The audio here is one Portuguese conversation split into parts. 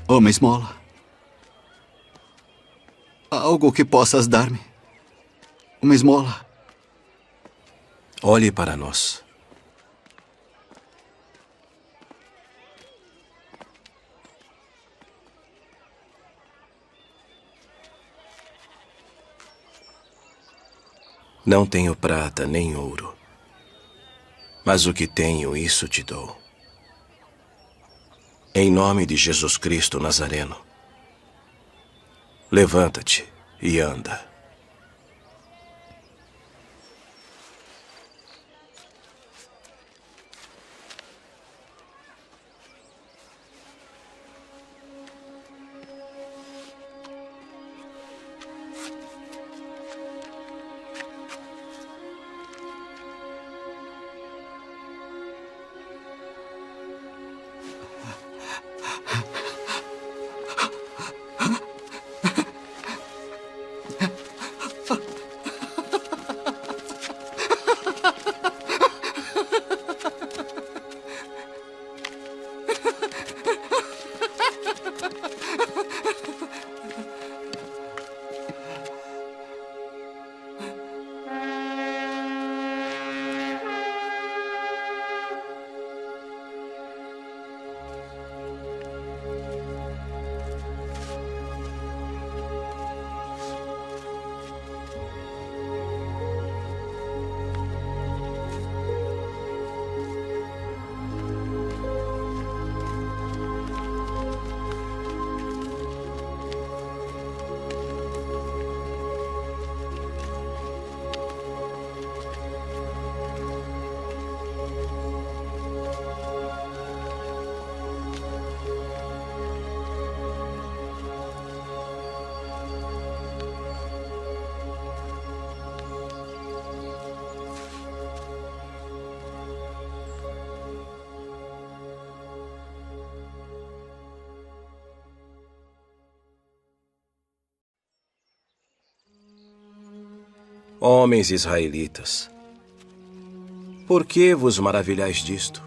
Uma esmola. Algo que possas dar-me. Uma esmola. Olhe para nós. Não tenho prata nem ouro, mas o que tenho, isso te dou. Em nome de Jesus Cristo Nazareno, levanta-te e anda. Homens israelitas, por que vos maravilhais disto?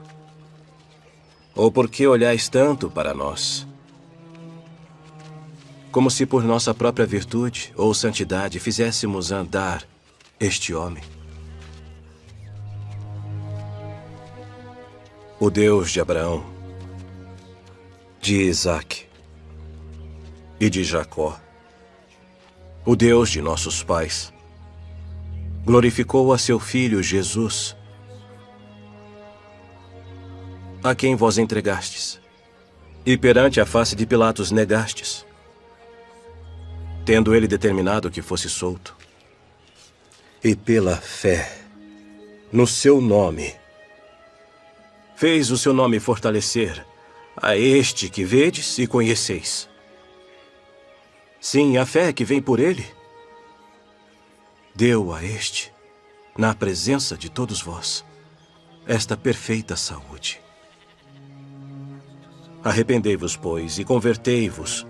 Ou por que olhais tanto para nós? Como se por nossa própria virtude ou santidade fizéssemos andar este homem. O Deus de Abraão, de Isaque e de Jacó, o Deus de nossos pais, glorificou a seu Filho Jesus, a quem vós entregastes, e perante a face de Pilatos negastes, tendo ele determinado que fosse solto. E pela fé no seu nome, fez o seu nome fortalecer a este que vedes e conheceis. Sim, a fé que vem por ele, deu a este, na presença de todos vós, esta perfeita saúde. Arrependei-vos, pois, e convertei-vos,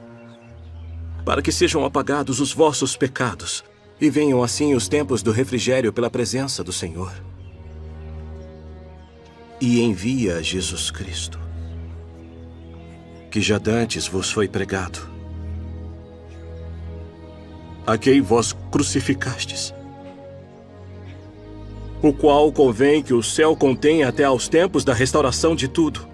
para que sejam apagados os vossos pecados, e venham assim os tempos do refrigério pela presença do Senhor. E envia Jesus Cristo, que já dantes vos foi pregado, a quem vós crucificastes, o qual convém que o céu contenha até aos tempos da restauração de tudo,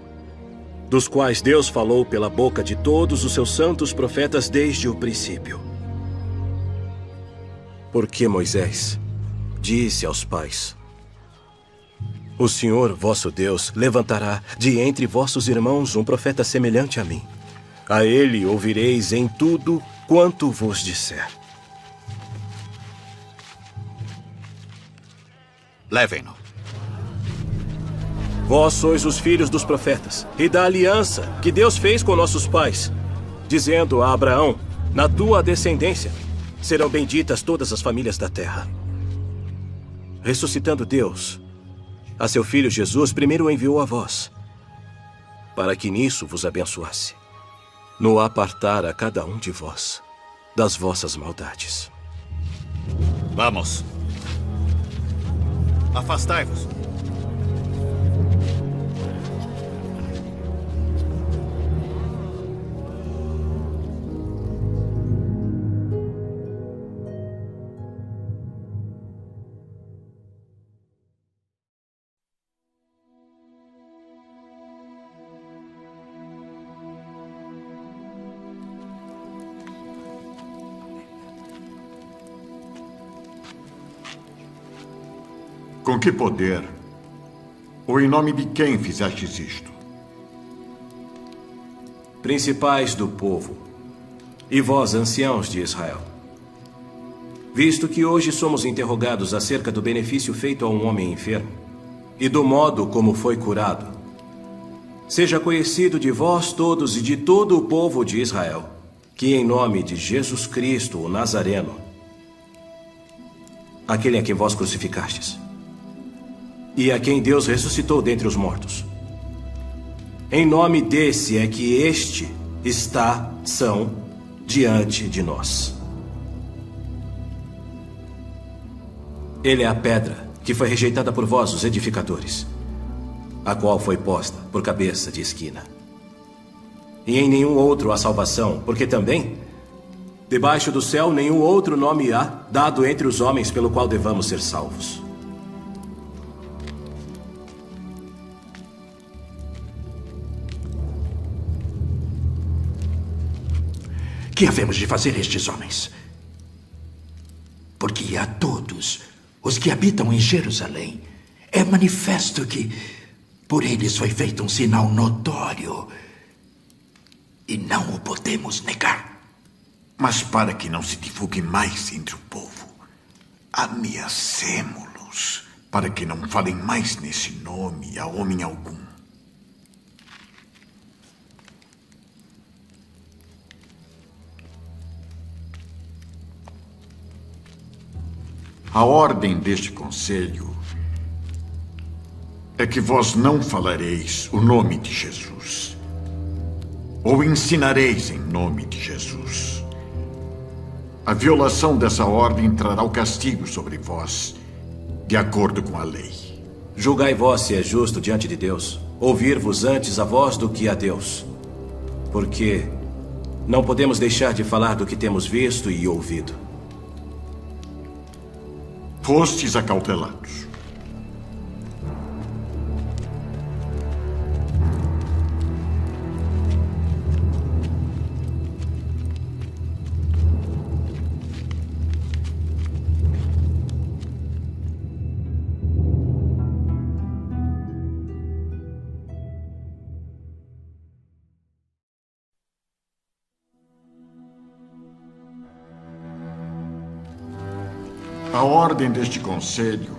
dos quais Deus falou pela boca de todos os seus santos profetas desde o princípio. Porque Moisés disse aos pais: o Senhor, vosso Deus, levantará de entre vossos irmãos um profeta semelhante a mim. A ele ouvireis em tudo quanto vos disser. Levem-no. Vós sois os filhos dos profetas e da aliança que Deus fez com nossos pais, dizendo a Abraão: na tua descendência serão benditas todas as famílias da terra. Ressuscitando Deus a seu Filho Jesus, primeiro o enviou a vós, para que nisso vos abençoasse, no apartar a cada um de vós das vossas maldades. Vamos. Afastai-vos. Com que poder? Ou em nome de quem fizestes isto? Principais do povo, e vós, anciãos de Israel, visto que hoje somos interrogados acerca do benefício feito a um homem enfermo e do modo como foi curado, seja conhecido de vós todos e de todo o povo de Israel, que em nome de Jesus Cristo, o Nazareno, aquele a quem vós crucificastes, e a quem Deus ressuscitou dentre os mortos, em nome desse é que este está são diante de nós. Ele é a pedra que foi rejeitada por vós, os edificadores, a qual foi posta por cabeça de esquina. E em nenhum outro há salvação, porque também, debaixo do céu, nenhum outro nome há dado entre os homens pelo qual devamos ser salvos. Que havemos de fazer estes homens? Porque a todos os que habitam em Jerusalém é manifesto que por eles foi feito um sinal notório e não o podemos negar. Mas para que não se divulgue mais entre o povo, ameacemo-los para que não falem mais nesse nome a homem algum. A ordem deste conselho é que vós não falareis o nome de Jesus, ou ensinareis em nome de Jesus. A violação dessa ordem trará o castigo sobre vós, de acordo com a lei. Julgai vós se é justo diante de Deus ouvir-vos antes a vós do que a Deus, porque não podemos deixar de falar do que temos visto e ouvido. Fostes acautelados. A ordem deste conselho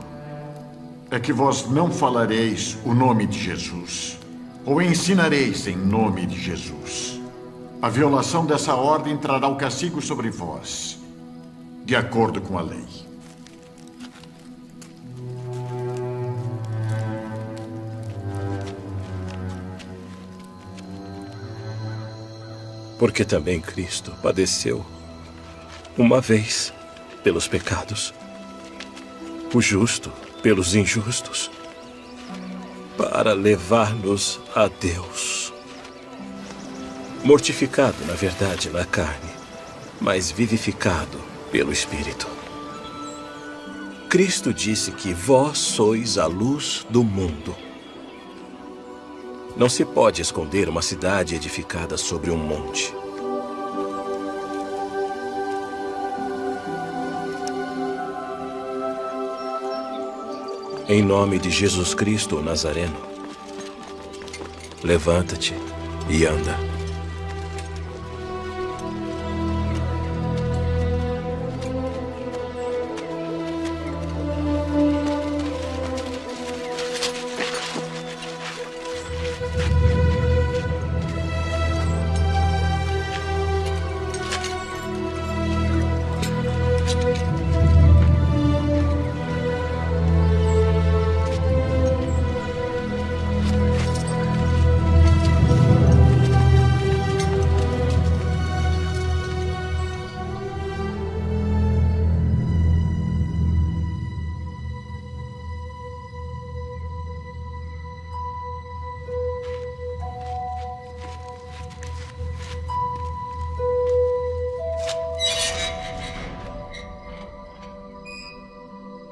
é que vós não falareis o nome de Jesus, ou ensinareis em nome de Jesus. A violação dessa ordem trará o castigo sobre vós, de acordo com a lei. Porque também Cristo padeceu uma vez pelos pecados, o justo pelos injustos, para levar-nos a Deus. Mortificado, na verdade, na carne, mas vivificado pelo Espírito. Cristo disse que vós sois a luz do mundo. Não se pode esconder uma cidade edificada sobre um monte. Em nome de Jesus Cristo, o Nazareno, levanta-te e anda.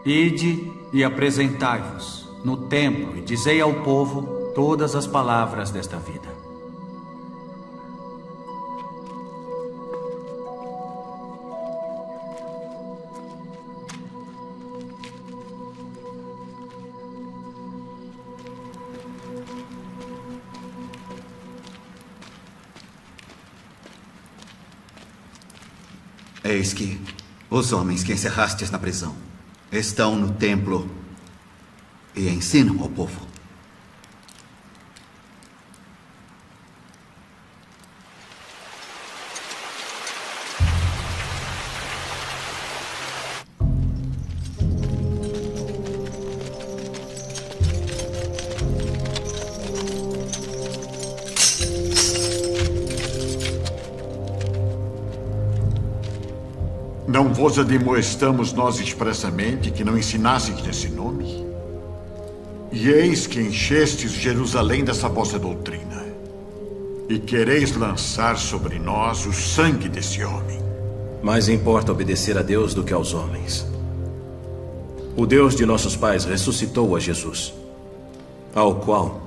Ide e apresentai-vos no templo e dizei ao povo todas as palavras desta vida. Eis que os homens que encerrastes na prisão estão no templo e ensinam ao povo. Não vos admoestamos nós expressamente que não ensinasseis nesse nome? E eis que enchestes Jerusalém dessa vossa doutrina. E quereis lançar sobre nós o sangue desse homem. Mais importa obedecer a Deus do que aos homens. O Deus de nossos pais ressuscitou a Jesus, ao qual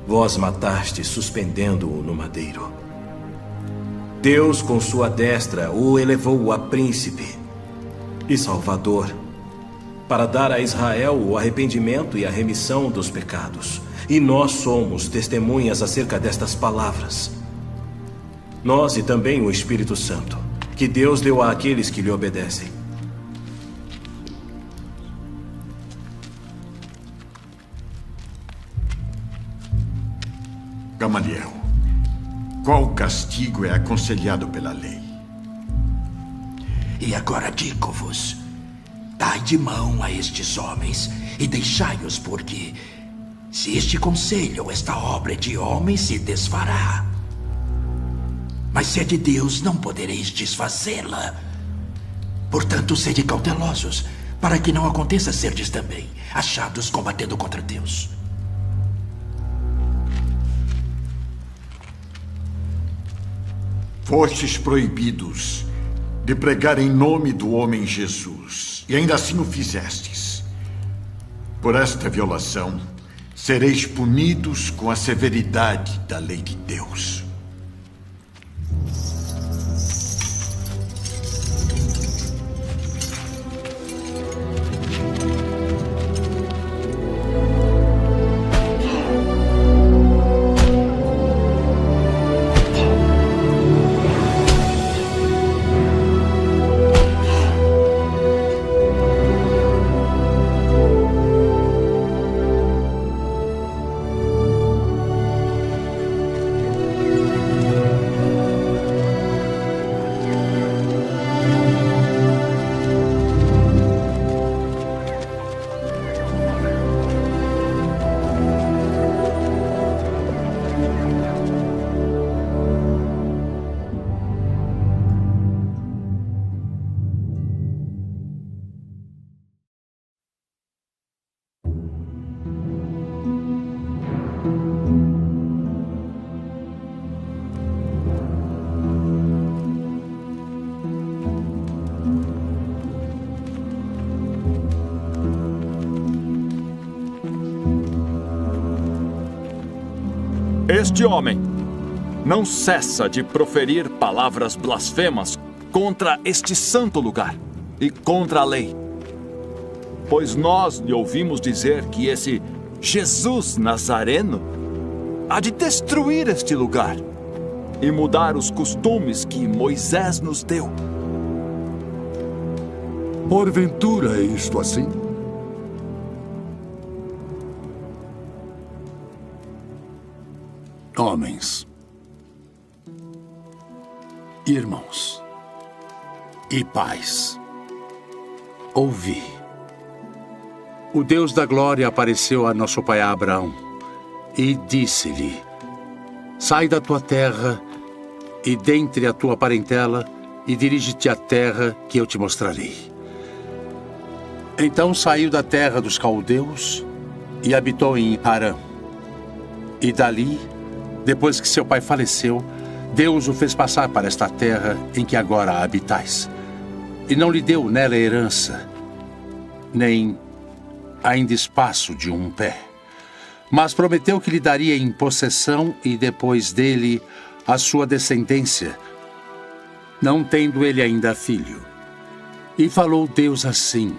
vós matastes suspendendo-o no madeiro. Deus, com sua destra, o elevou a príncipe e salvador, para dar a Israel o arrependimento e a remissão dos pecados. E nós somos testemunhas acerca destas palavras. Nós e também o Espírito Santo, que Deus deu àqueles que lhe obedecem. Gamaliel, qual castigo é aconselhado pela lei? E agora digo-vos, dai de mão a estes homens e deixai-os, porque se este conselho ou esta obra é de homens, se desfará. Mas se é de Deus, não podereis desfazê-la. Portanto, sede cautelosos, para que não aconteça serdes também achados combatendo contra Deus. Fostes proibidos de pregar em nome do homem Jesus, e ainda assim o fizestes. Por esta violação, sereis punidos com a severidade da lei de Deus. Este homem não cessa de proferir palavras blasfemas contra este santo lugar e contra a lei. Pois nós lhe ouvimos dizer que esse Jesus Nazareno há de destruir este lugar e mudar os costumes que Moisés nos deu. Porventura é isto assim? Homens, irmãos e pais, ouvi. O Deus da glória apareceu a nosso pai Abraão e disse-lhe: sai da tua terra e dentre a tua parentela e dirige-te à terra que eu te mostrarei. Então saiu da terra dos caldeus e habitou em Harã. E dali, depois que seu pai faleceu, Deus o fez passar para esta terra em que agora habitais. E não lhe deu nela herança, nem ainda espaço de um pé. Mas prometeu que lhe daria em possessão e depois dele a sua descendência, não tendo ele ainda filho. E falou Deus assim,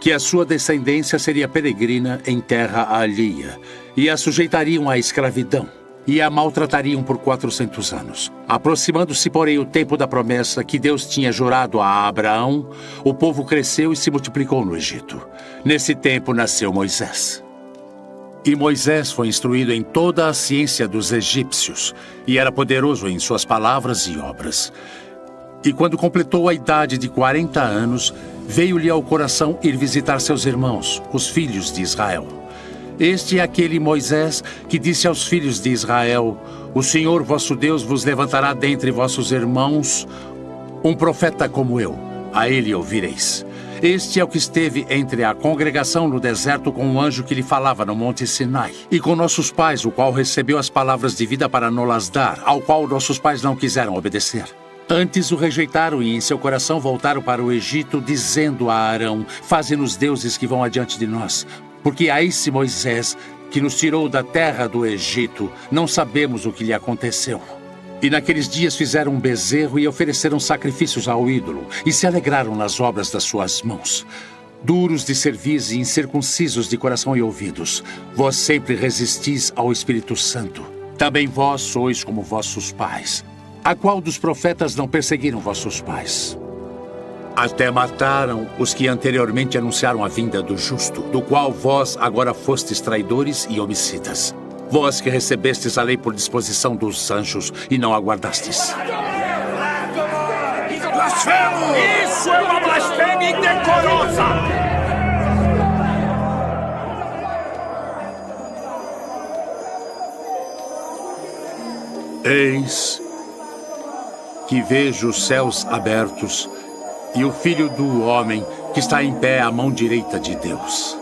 que a sua descendência seria peregrina em terra alheia, e a sujeitariam à escravidão, e a maltratariam por 400 anos. Aproximando-se, porém, o tempo da promessa que Deus tinha jurado a Abraão, o povo cresceu e se multiplicou no Egito. Nesse tempo nasceu Moisés. E Moisés foi instruído em toda a ciência dos egípcios, e era poderoso em suas palavras e obras. E quando completou a idade de 40 anos, veio-lhe ao coração ir visitar seus irmãos, os filhos de Israel. Este é aquele Moisés que disse aos filhos de Israel: o Senhor vosso Deus vos levantará dentre vossos irmãos um profeta como eu. A ele ouvireis. Este é o que esteve entre a congregação no deserto com o anjo que lhe falava no monte Sinai, e com nossos pais, o qual recebeu as palavras de vida para nos dar, ao qual nossos pais não quiseram obedecer. Antes o rejeitaram e em seu coração voltaram para o Egito, dizendo a Arão: faze-nos deuses que vão adiante de nós. Porque a esse Moisés, que nos tirou da terra do Egito, não sabemos o que lhe aconteceu. E naqueles dias fizeram um bezerro e ofereceram sacrifícios ao ídolo, e se alegraram nas obras das suas mãos. Duros de cerviz e incircuncisos de coração e ouvidos, vós sempre resistis ao Espírito Santo. Também vós sois como vossos pais. A qual dos profetas não perseguiram vossos pais? Até mataram os que anteriormente anunciaram a vinda do justo, do qual vós agora fostes traidores e homicidas. Vós que recebestes a lei por disposição dos anjos e não aguardastes. Blasfemo! Isso é uma blasfêmia indecorosa! Eis que vejo os céus abertos e o Filho do Homem que está em pé à mão direita de Deus.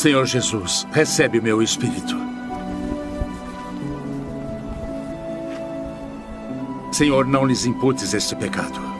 Senhor Jesus, recebe o meu espírito. Senhor, não lhes imputes este pecado.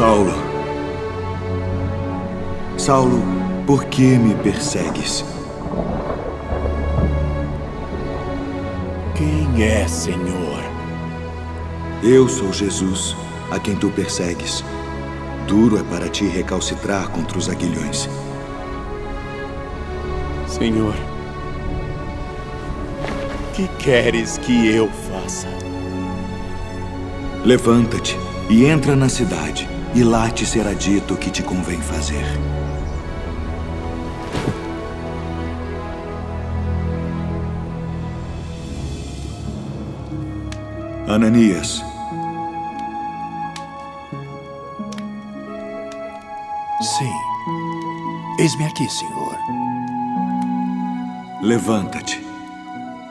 Saulo, Saulo, por que me persegues? Quem é, Senhor? Eu sou Jesus, a quem tu persegues. Duro é para ti recalcitrar contra os aguilhões. Senhor, que queres que eu faça? Levanta-te e entra na cidade, e lá te será dito o que te convém fazer. Ananias. Sim. Eis-me aqui, Senhor. Levanta-te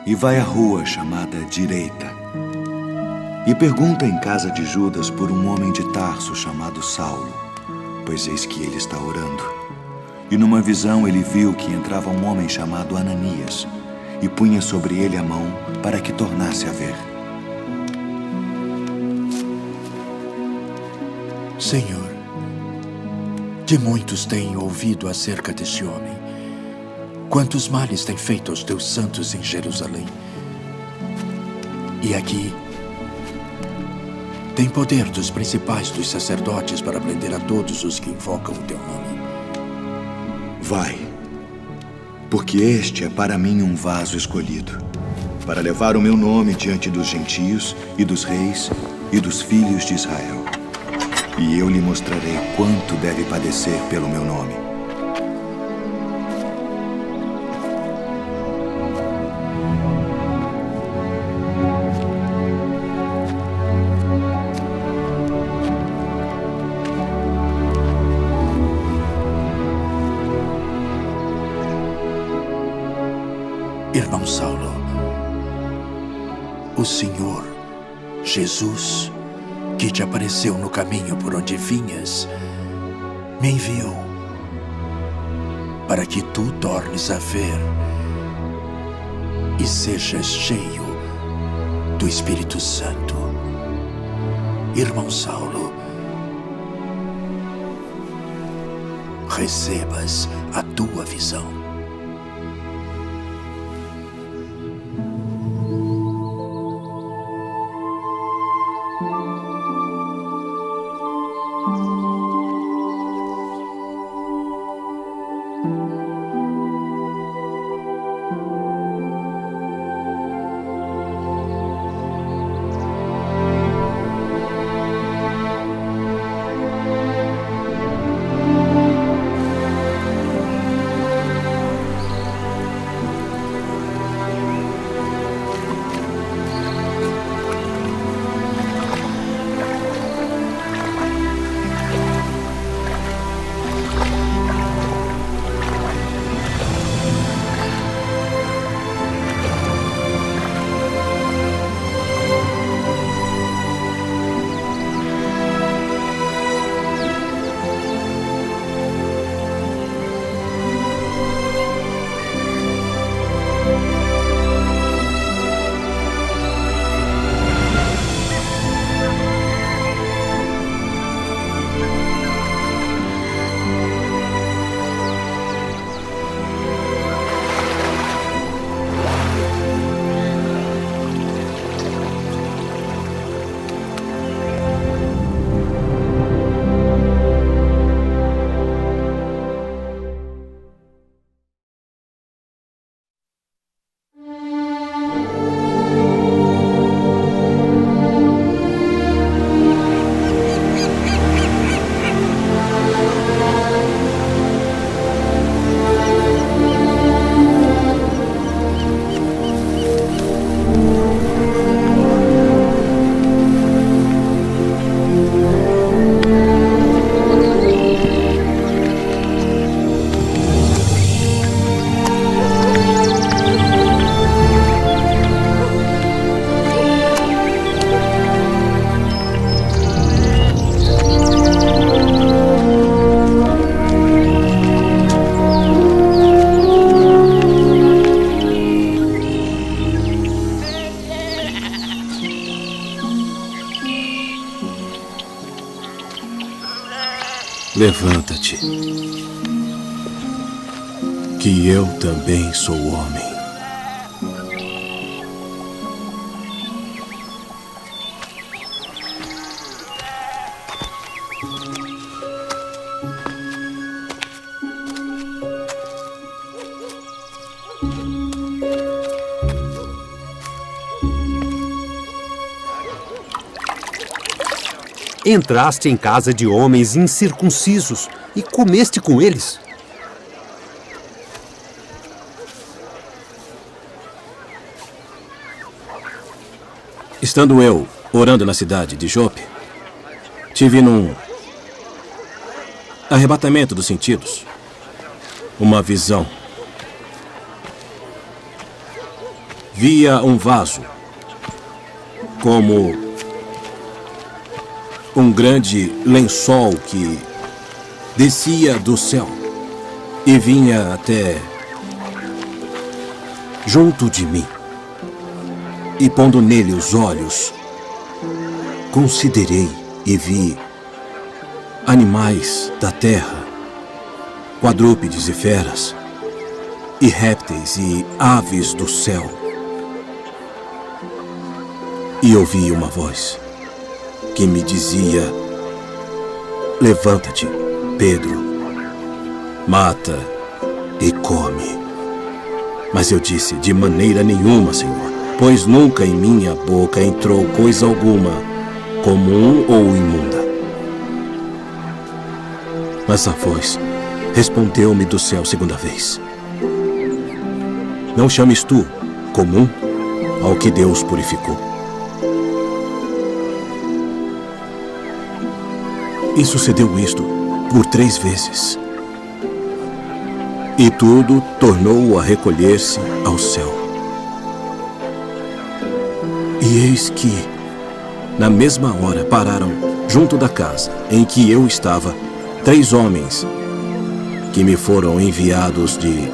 e vai à rua chamada Direita. E pergunta em casa de Judas por um homem de Tarso chamado Saulo, pois eis que ele está orando. E numa visão ele viu que entrava um homem chamado Ananias e punha sobre ele a mão para que tornasse a ver. Senhor, de muitos tenho ouvido acerca deste homem. Quantos males tem feito aos teus santos em Jerusalém. E aqui tem poder dos principais dos sacerdotes para prender a todos os que invocam o teu nome. Vai, porque este é para mim um vaso escolhido, para levar o meu nome diante dos gentios e dos reis e dos filhos de Israel. E eu lhe mostrarei quanto deve padecer pelo meu nome. Irmão Saulo, o Senhor Jesus, que te apareceu no caminho por onde vinhas, me enviou para que tu tornes a ver e sejas cheio do Espírito Santo. Irmão Saulo, recebas a tua visão. Levanta-te, que eu também sou homem. Entraste em casa de homens incircuncisos e comeste com eles. Estando eu orando na cidade de Jope, tive num arrebatamento dos sentidos uma visão. Via um vaso como um grande lençol que descia do céu e vinha até junto de mim. E pondo nele os olhos, considerei e vi animais da terra, quadrúpedes e feras, e répteis e aves do céu. E ouvi uma voz que me dizia: levanta-te, Pedro, mata e come. Mas eu disse: de maneira nenhuma, Senhor, pois nunca em minha boca entrou coisa alguma comum ou imunda. Mas a voz respondeu-me do céu segunda vez: não chames tu comum ao que Deus purificou. E sucedeu isto por 3 vezes. E tudo tornou a recolher-se ao céu. E eis que, na mesma hora, pararam junto da casa em que eu estava 3 homens que me foram enviados de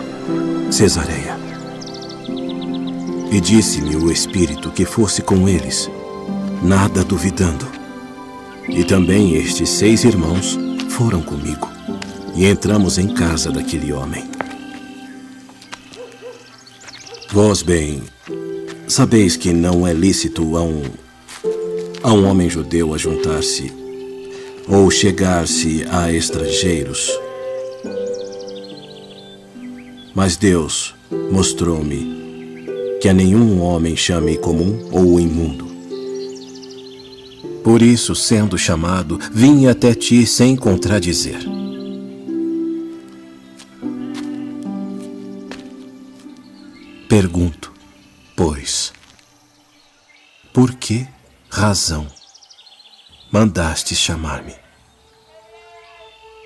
Cesareia. E disse-me o Espírito que fosse com eles, nada duvidando. E também estes 6 irmãos foram comigo, e entramos em casa daquele homem. Vós bem sabeis que não é lícito a um homem judeu ajuntar-se ou chegar-se a estrangeiros. Mas Deus mostrou-me que a nenhum homem chame comum ou imundo. Por isso, sendo chamado, vim até ti sem contradizer. Pergunto, pois, por que razão mandaste chamar-me?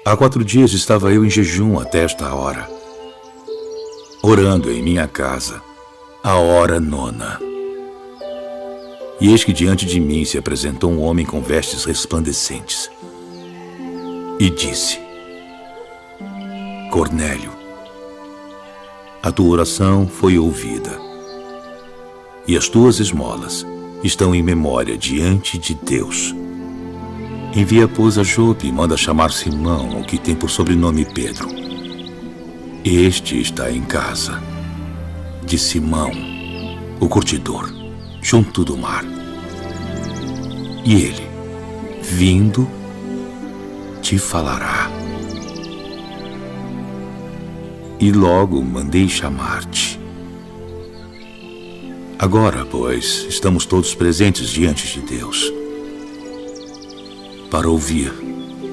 Há 4 dias estava eu em jejum até esta hora, orando em minha casa, a hora 9. E eis que diante de mim se apresentou um homem com vestes resplandecentes. E disse: Cornélio, a tua oração foi ouvida, e as tuas esmolas estão em memória diante de Deus. Envia, pois, a Jope e manda chamar Simão, o que tem por sobrenome Pedro. Este está em casa de Simão, o curtidor, junto do mar. E ele, vindo, te falará. E logo mandei chamar-te. Agora, pois, estamos todos presentes diante de Deus para ouvir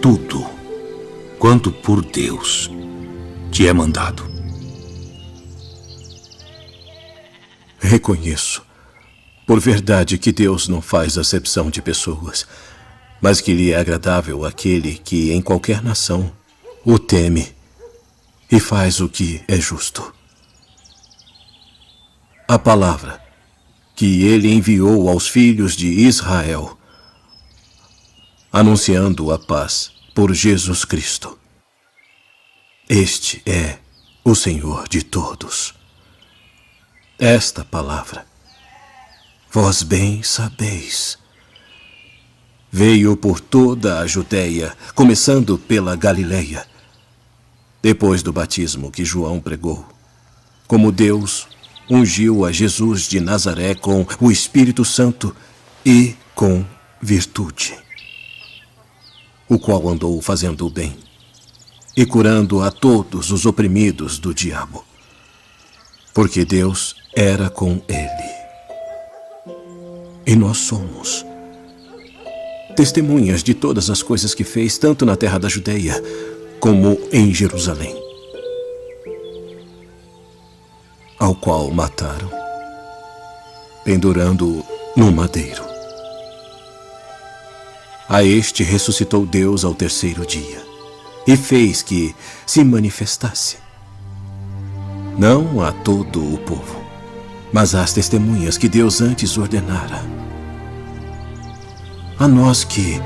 tudo quanto por Deus te é mandado. Reconheço, por verdade, que Deus não faz acepção de pessoas, mas que lhe é agradável aquele que em qualquer nação o teme e faz o que é justo. A palavra que ele enviou aos filhos de Israel, anunciando a paz por Jesus Cristo. Este é o Senhor de todos. Esta palavra, vós bem sabeis, veio por toda a Judéia, começando pela Galileia, depois do batismo que João pregou, como Deus ungiu a Jesus de Nazaré com o Espírito Santo e com virtude, o qual andou fazendo o bem e curando a todos os oprimidos do diabo, porque Deus era com ele. E nós somos testemunhas de todas as coisas que fez, tanto na terra da Judeia como em Jerusalém, ao qual mataram, pendurando-o no madeiro. A este ressuscitou Deus ao terceiro dia e fez que se manifestasse, não a todo o povo, mas às testemunhas que Deus antes ordenara, a nós que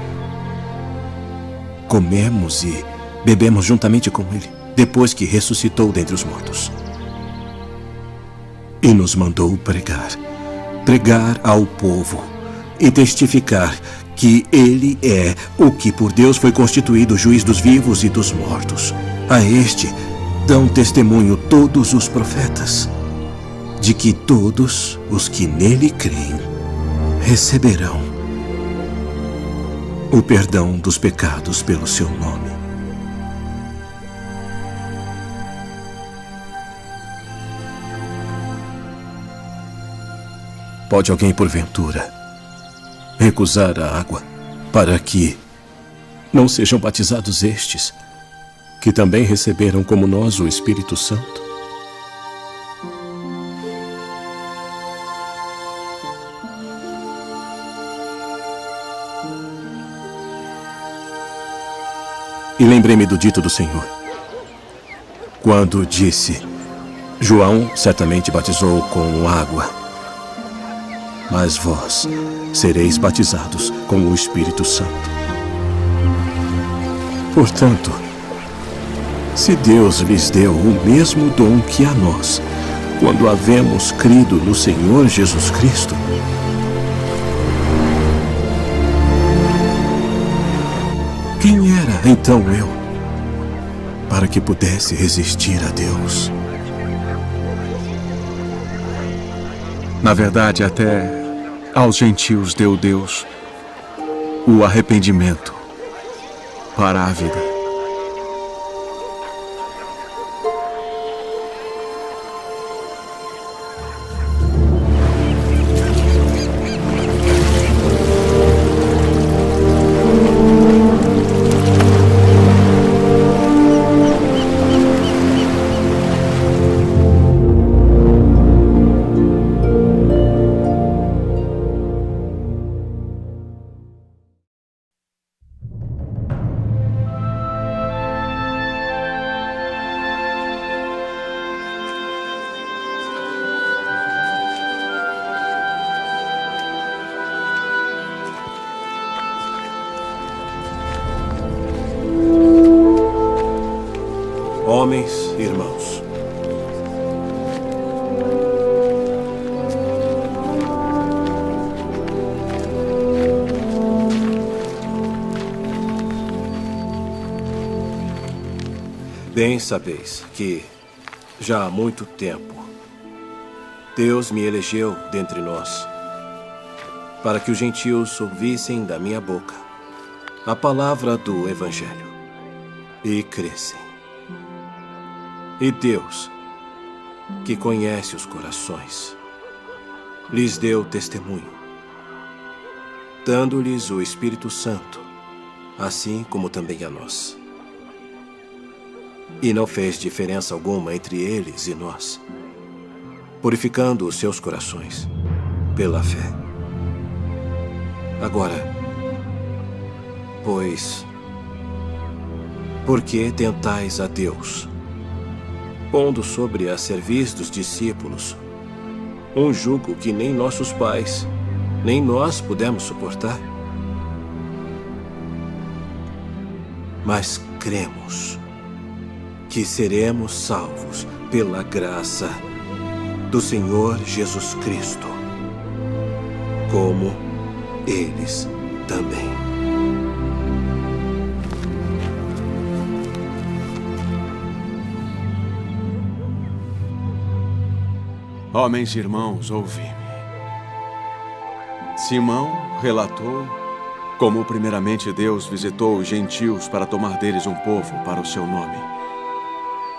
comemos e bebemos juntamente com ele, depois que ressuscitou dentre os mortos. E nos mandou pregar ao povo e testificar que ele é o que por Deus foi constituído juiz dos vivos e dos mortos. A este dão testemunho todos os profetas, de que todos os que nele creem receberão o perdão dos pecados pelo seu nome. Pode alguém, porventura, recusar a água para que não sejam batizados estes, que também receberam como nós o Espírito Santo? E lembrei-me do dito do Senhor, quando disse: João certamente batizou com água, mas vós sereis batizados com o Espírito Santo. Portanto, se Deus lhes deu o mesmo dom que a nós, quando havemos crido no Senhor Jesus Cristo, quem era então eu, para que pudesse resistir a Deus? Na verdade, até aos gentios deu Deus o arrependimento para a vida. Homens, irmãos, bem sabeis que, já há muito tempo, Deus me elegeu dentre nós, para que os gentios ouvissem da minha boca a palavra do Evangelho e crescem. E Deus, que conhece os corações, lhes deu testemunho, dando-lhes o Espírito Santo, assim como também a nós. E não fez diferença alguma entre eles e nós, purificando os seus corações pela fé. Agora, pois, por que tentais a Deus, pondo sobre a cerviz dos discípulos um jugo que nem nossos pais, nem nós pudemos suportar? Mas cremos que seremos salvos pela graça do Senhor Jesus Cristo, como eles também. Homens e irmãos, ouvi-me. Simão relatou como primeiramente Deus visitou os gentios para tomar deles um povo para o seu nome.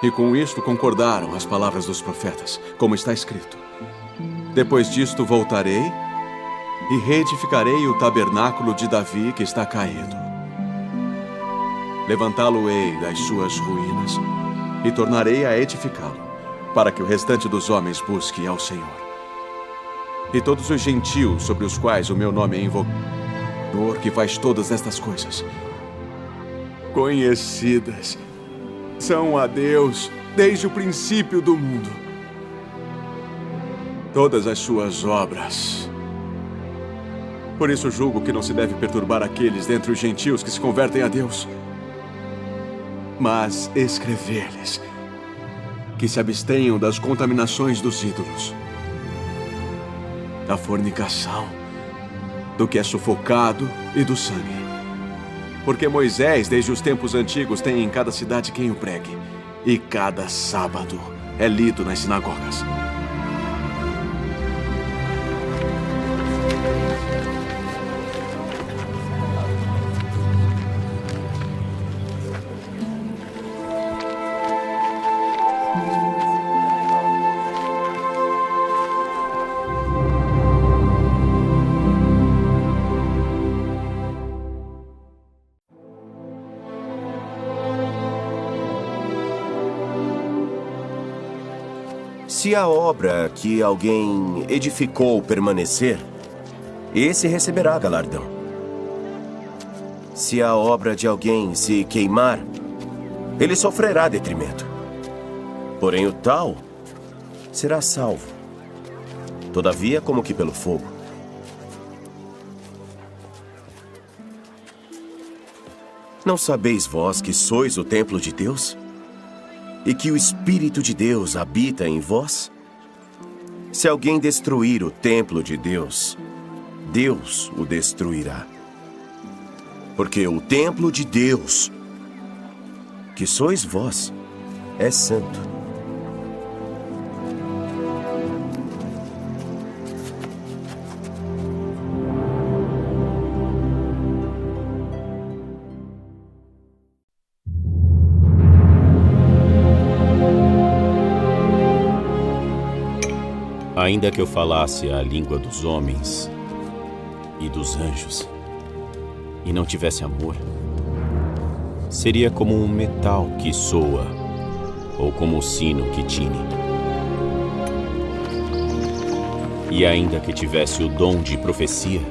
E com isto concordaram as palavras dos profetas, como está escrito. Depois disto voltarei e reedificarei o tabernáculo de Davi que está caído. Levantá-lo-ei das suas ruínas e tornarei a edificá-lo, para que o restante dos homens busque ao Senhor. E todos os gentios sobre os quais o meu nome é invocado, que faz todas estas coisas, conhecidas são a Deus desde o princípio do mundo. Todas as suas obras. Por isso julgo que não se deve perturbar aqueles dentre os gentios que se convertem a Deus, mas escrever-lhes que se abstenham das contaminações dos ídolos, da fornicação, do que é sufocado e do sangue. Porque Moisés, desde os tempos antigos, tem em cada cidade quem o pregue, e cada sábado é lido nas sinagogas. Se a obra que alguém edificou permanecer, esse receberá galardão. Se a obra de alguém se queimar, ele sofrerá detrimento. Porém, o tal será salvo, todavia como que pelo fogo. Não sabeis vós que sois o templo de Deus? E que o Espírito de Deus habita em vós? Se alguém destruir o templo de Deus, Deus o destruirá. Porque o templo de Deus, que sois vós, é santo. Ainda que eu falasse a língua dos homens e dos anjos, e não tivesse amor, seria como um metal que soa, ou como um sino que tine. E ainda que tivesse o dom de profecia,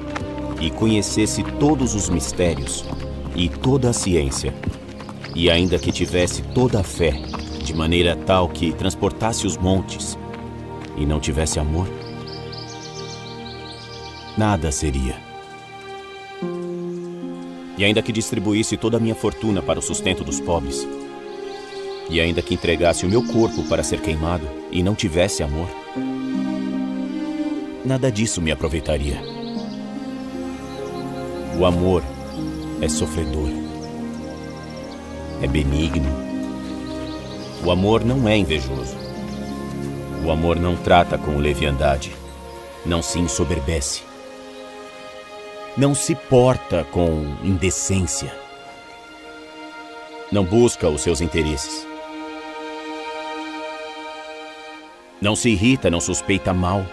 e conhecesse todos os mistérios, e toda a ciência, e ainda que tivesse toda a fé, de maneira tal que transportasse os montes, e não tivesse amor, nada seria. E ainda que distribuísse toda a minha fortuna para o sustento dos pobres, e ainda que entregasse o meu corpo para ser queimado e não tivesse amor, nada disso me aproveitaria. O amor é sofredor, é benigno. O amor não é invejoso. O amor não trata com leviandade, não se ensoberbece, não se porta com indecência, não busca os seus interesses, não se irrita, não suspeita mal,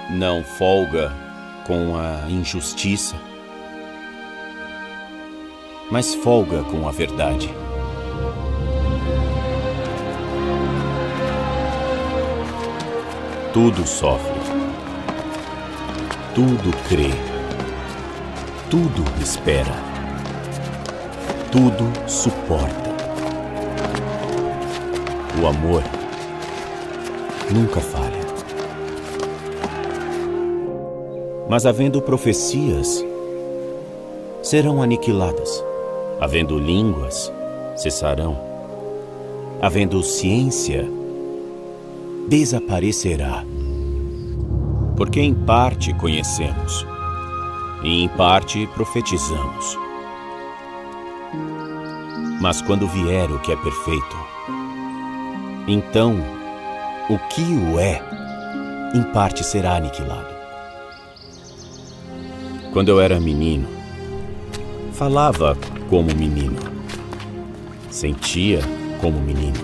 não folga com a injustiça, mas folga com a verdade. Tudo sofre, tudo crê, tudo espera, tudo suporta. O amor nunca falha. Mas havendo profecias, serão aniquiladas. Havendo línguas, cessarão. Havendo ciência, desaparecerá. Porque em parte conhecemos, e em parte profetizamos. Mas quando vier o que é perfeito, então o que o é, em parte será aniquilado. Quando eu era menino, falava como menino, sentia como menino,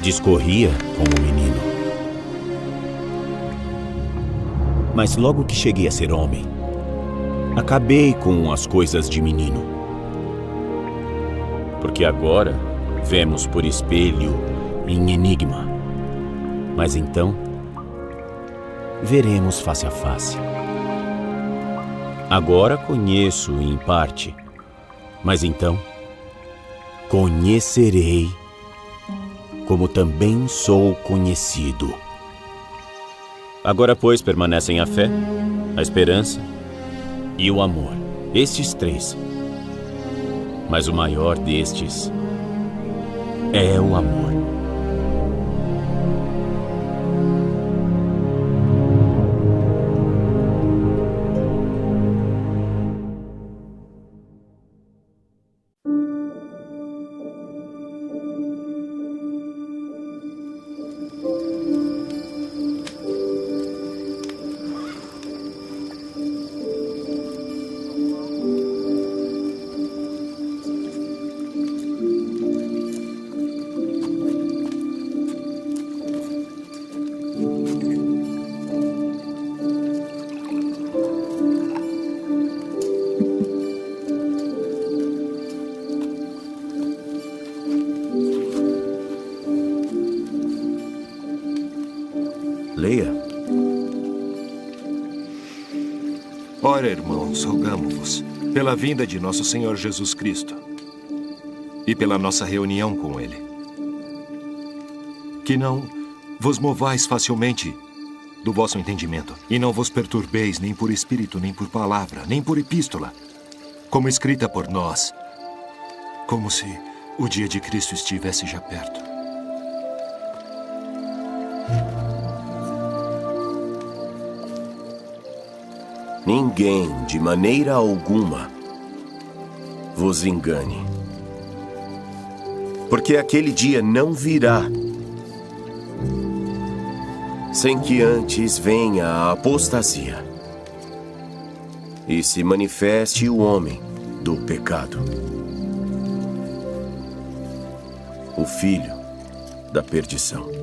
discorria como menino. Mas logo que cheguei a ser homem, acabei com as coisas de menino. Porque agora vemos por espelho em enigma, mas então veremos face a face. Agora conheço em parte, mas então conhecerei como também sou conhecido. Agora, pois, permanecem a fé, a esperança e o amor, estes três. Mas o maior destes é o amor. Leia. Ora, irmãos, rogamo-vos, pela vinda de nosso Senhor Jesus Cristo e pela nossa reunião com Ele, que não vos movais facilmente do vosso entendimento, e não vos perturbeis nem por espírito, nem por palavra, nem por epístola, como escrita por nós, como se o dia de Cristo estivesse já perto. Ninguém, de maneira alguma, vos engane. Porque aquele dia não virá sem que antes venha a apostasia e se manifeste o homem do pecado, o filho da perdição.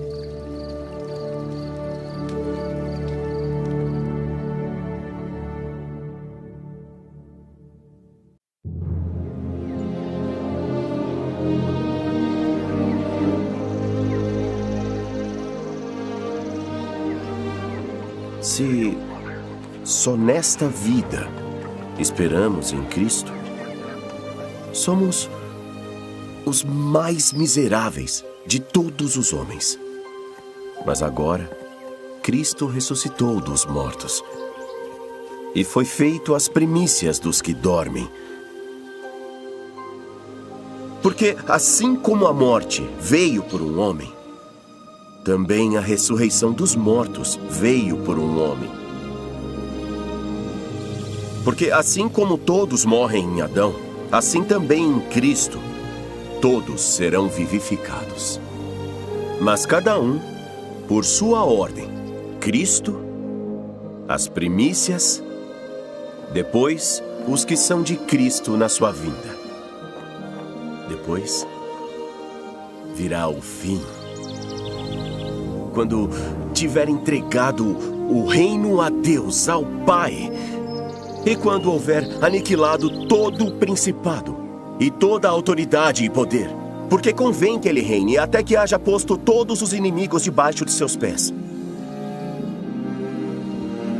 Se só nesta vida esperamos em Cristo, somos os mais miseráveis de todos os homens. Mas agora, Cristo ressuscitou dos mortos e foi feito as primícias dos que dormem. Porque assim como a morte veio por um homem, também a ressurreição dos mortos veio por um homem. Porque assim como todos morrem em Adão, assim também em Cristo, todos serão vivificados. Mas cada um, por sua ordem, Cristo, as primícias, depois os que são de Cristo na sua vinda. Depois virá o fim, quando tiver entregado o reino a Deus, ao Pai, e quando houver aniquilado todo o principado, e toda a autoridade e poder, porque convém que ele reine até que haja posto todos os inimigos debaixo de seus pés.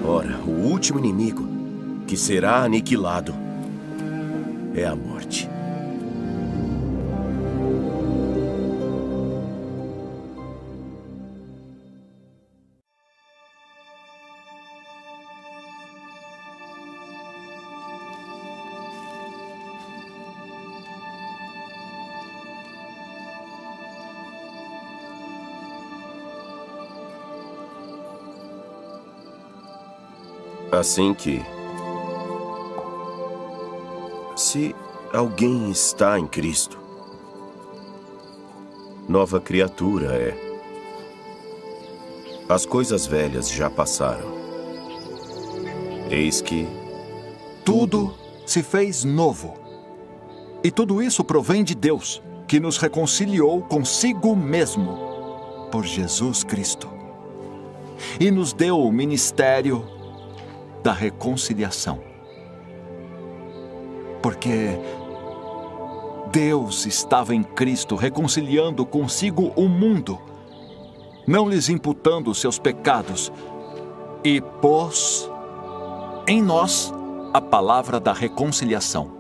Ora, o último inimigo que será aniquilado é a morte. Assim que, se alguém está em Cristo, nova criatura é. As coisas velhas já passaram. Eis que tudo se fez novo. E tudo isso provém de Deus, que nos reconciliou consigo mesmo, por Jesus Cristo. E nos deu o ministério da reconciliação. Porque Deus estava em Cristo reconciliando consigo o mundo, não lhes imputando seus pecados, e pôs em nós a palavra da reconciliação.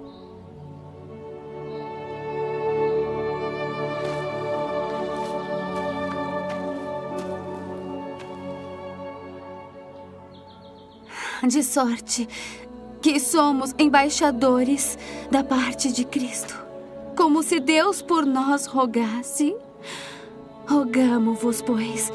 De sorte que somos embaixadores da parte de Cristo, como se Deus por nós rogasse. Rogamo-vos, pois,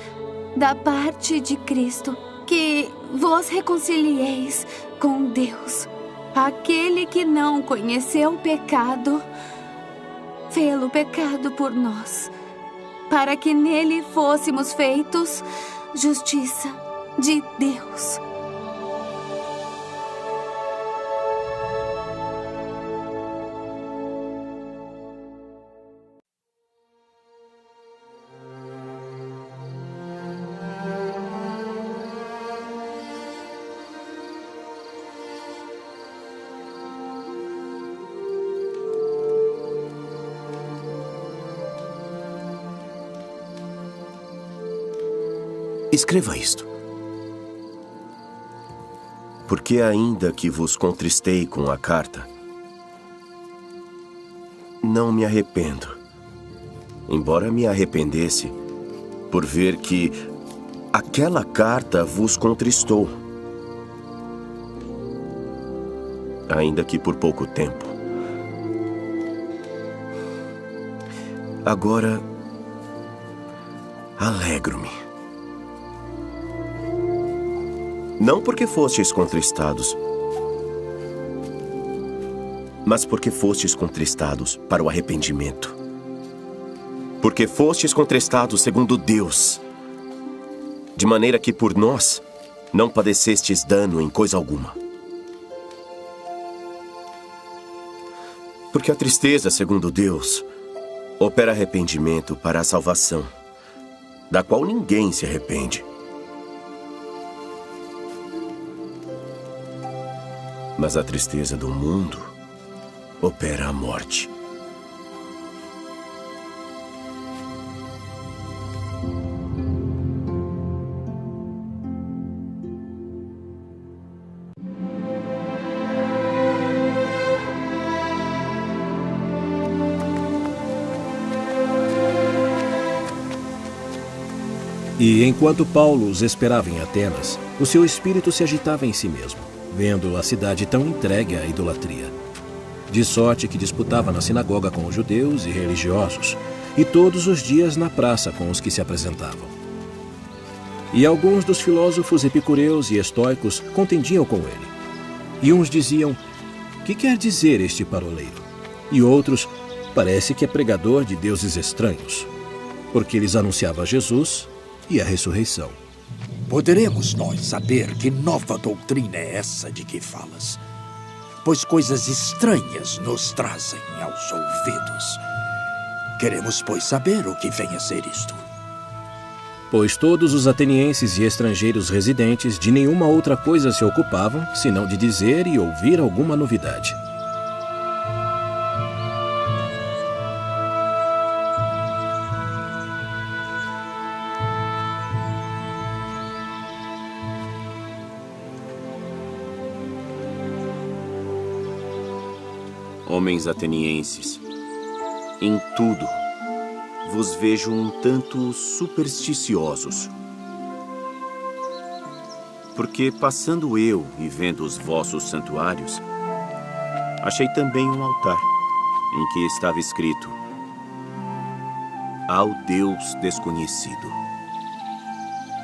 da parte de Cristo, que vos reconcilieis com Deus. Aquele que não conheceu o pecado, fê-lo pecado por nós, para que nele fôssemos feitos justiça de Deus. Escreva isto. Porque ainda que vos contristei com a carta, não me arrependo. Embora me arrependesse por ver que aquela carta vos contristou. Ainda que por pouco tempo. Agora, alegro-me. Não porque fostes contristados, mas porque fostes contristados para o arrependimento. Porque fostes contristados segundo Deus, de maneira que por nós não padecestes dano em coisa alguma. Porque a tristeza, segundo Deus, opera arrependimento para a salvação, da qual ninguém se arrepende. Mas a tristeza do mundo opera a morte. E enquanto Paulo os esperava em Atenas, o seu espírito se agitava em si mesmo, vendo a cidade tão entregue à idolatria. De sorte que disputava na sinagoga com os judeus e religiosos, e todos os dias na praça com os que se apresentavam. E alguns dos filósofos epicureus e estoicos contendiam com ele. E uns diziam: "Que quer dizer este paroleiro?" E outros: "Parece que é pregador de deuses estranhos", porque lhes anunciava Jesus e a ressurreição. Poderemos nós saber que nova doutrina é essa de que falas? Pois coisas estranhas nos trazem aos ouvidos. Queremos, pois, saber o que vem a ser isto. Pois todos os atenienses e estrangeiros residentes de nenhuma outra coisa se ocupavam, senão de dizer e ouvir alguma novidade. Homens atenienses, em tudo vos vejo um tanto supersticiosos. Porque passando eu e vendo os vossos santuários, achei também um altar, em que estava escrito: "Ao Deus desconhecido".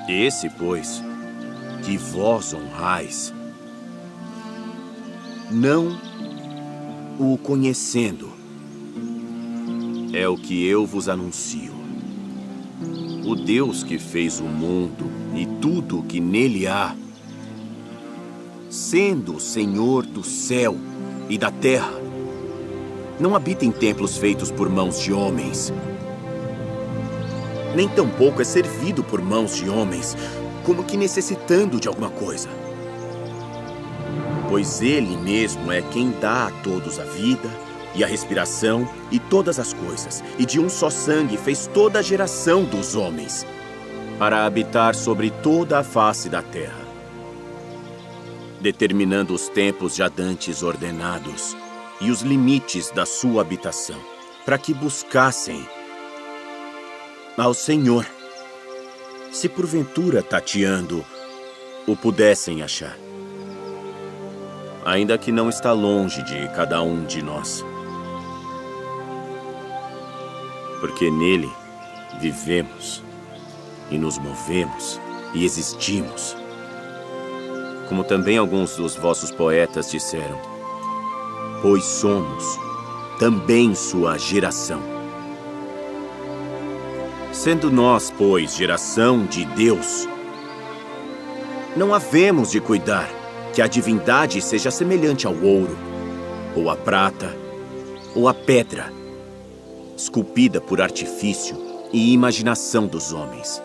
Esse, pois, que vós honrais, não o conhecendo, é o que eu vos anuncio. o Deus que fez o mundo e tudo o que nele há, sendo o Senhor do céu e da terra, não habita em templos feitos por mãos de homens, nem tampouco é servido por mãos de homens, como que necessitando de alguma coisa. Pois Ele mesmo é quem dá a todos a vida e a respiração e todas as coisas, e de um só sangue fez toda a geração dos homens, para habitar sobre toda a face da terra, determinando os tempos já dantes ordenados e os limites da sua habitação, para que buscassem ao Senhor, se porventura tateando o pudessem achar, ainda que não está longe de cada um de nós, porque nele vivemos e nos movemos e existimos, como também alguns dos vossos poetas disseram, pois somos também sua geração. Sendo nós, pois, geração de Deus, não havemos de cuidar que a divindade seja semelhante ao ouro, ou à prata, ou à pedra, esculpida por artifício e imaginação dos homens.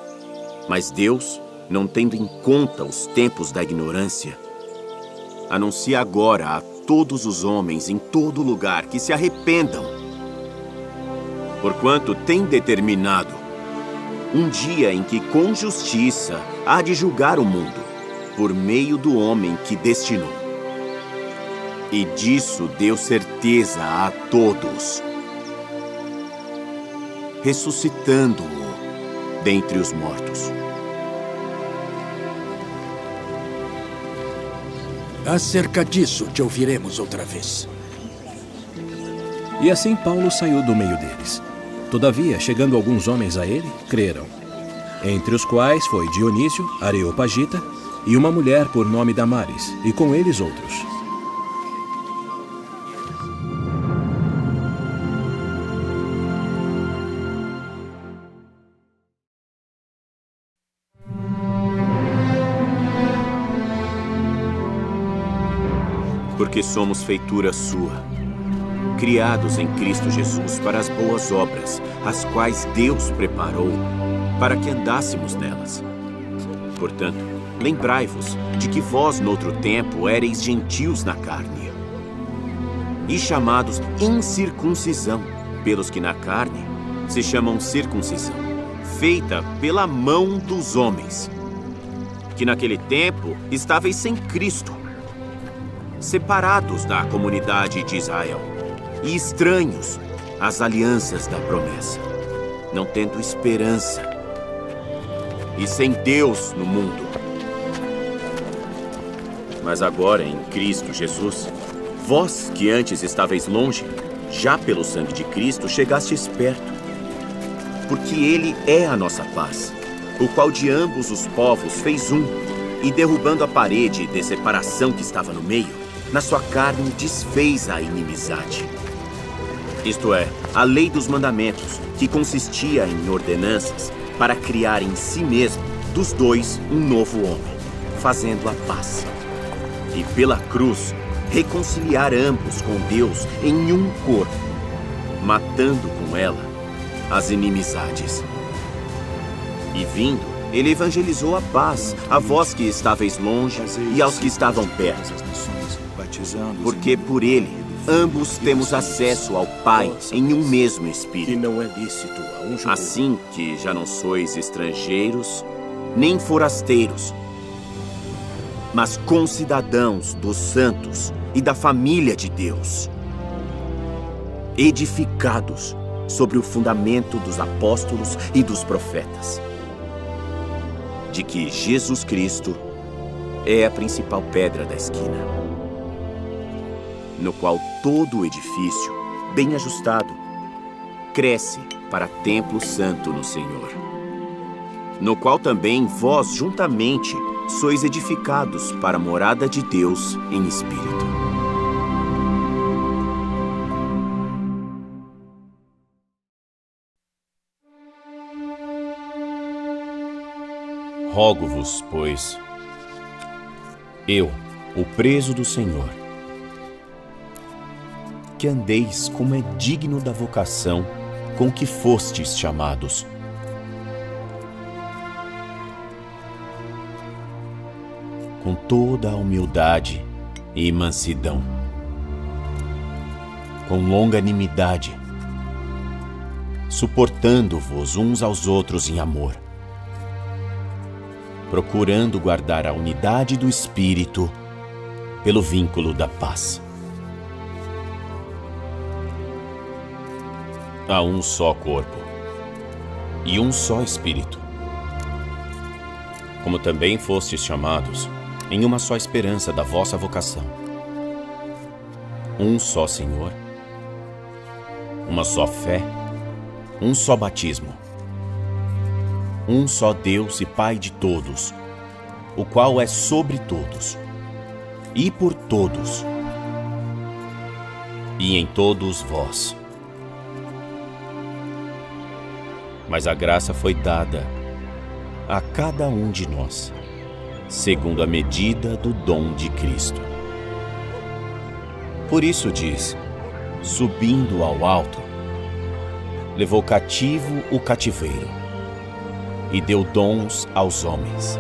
Mas Deus, não tendo em conta os tempos da ignorância, anuncia agora a todos os homens em todo lugar que se arrependam, porquanto tem determinado um dia em que com justiça há de julgar o mundo, por meio do homem que destinou. E disso deu certeza a todos, ressuscitando-o dentre os mortos. Acerca disso te ouviremos outra vez. E assim Paulo saiu do meio deles. Todavia, chegando alguns homens a ele, creram, entre os quais foi Dionísio, Areopagita, e uma mulher por nome Damaris, e com eles outros. Porque somos feitura sua, criados em Cristo Jesus para as boas obras, as quais Deus preparou para que andássemos nelas. Portanto, lembrai-vos de que vós, noutro tempo, éreis gentios na carne, e chamados incircuncisão, pelos que na carne se chamam circuncisão, feita pela mão dos homens, que naquele tempo estáveis sem Cristo, separados da comunidade de Israel, e estranhos às alianças da promessa, não tendo esperança, e sem Deus no mundo. Mas agora, em Cristo Jesus, vós que antes estáveis longe, já pelo sangue de Cristo chegastes perto, porque Ele é a nossa paz, o qual de ambos os povos fez um, e derrubando a parede de separação que estava no meio, na sua carne desfez a inimizade. Isto é, a lei dos mandamentos, que consistia em ordenanças, para criar em si mesmo, dos dois, um novo homem, fazendo a paz. E pela cruz, reconciliar ambos com Deus em um corpo, matando com ela as inimizades. E vindo, ele evangelizou a paz a vós que estáveis longe e aos que estavam perto. Porque por ele, ambos temos acesso ao Pai em um mesmo Espírito. E não é lícito a um judeu. Assim que já não sois estrangeiros, nem forasteiros, mas concidadãos dos santos e da família de Deus, edificados sobre o fundamento dos apóstolos e dos profetas, de que Jesus Cristo é a principal pedra da esquina, no qual todo o edifício, bem ajustado, cresce para templo santo no Senhor, no qual também vós juntamente sois edificados para a morada de Deus em espírito. Rogo-vos, pois, eu, o preso do Senhor, que andeis como é digno da vocação com que fostes chamados. Com toda a humildade e mansidão, com longanimidade, suportando-vos uns aos outros em amor, procurando guardar a unidade do Espírito pelo vínculo da paz. Há um só corpo e um só Espírito, como também fostes chamados em uma só esperança da vossa vocação. Um só Senhor, uma só fé, um só batismo, um só Deus e Pai de todos, o qual é sobre todos, e por todos, e em todos vós. Mas a graça foi dada a cada um de nós, segundo a medida do dom de Cristo. Por isso diz, subindo ao alto, levou cativo o cativeiro e deu dons aos homens.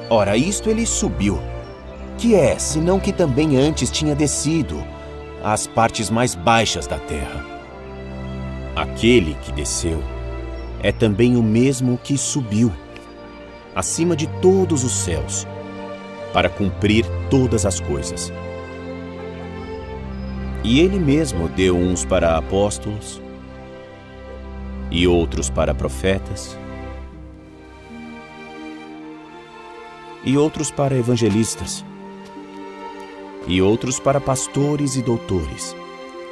Ora, isto ele subiu, que é, senão que também antes tinha descido às partes mais baixas da terra. Aquele que desceu é também o mesmo que subiu acima de todos os céus, para cumprir todas as coisas. E ele mesmo deu uns para apóstolos, e outros para profetas, e outros para evangelistas, e outros para pastores e doutores,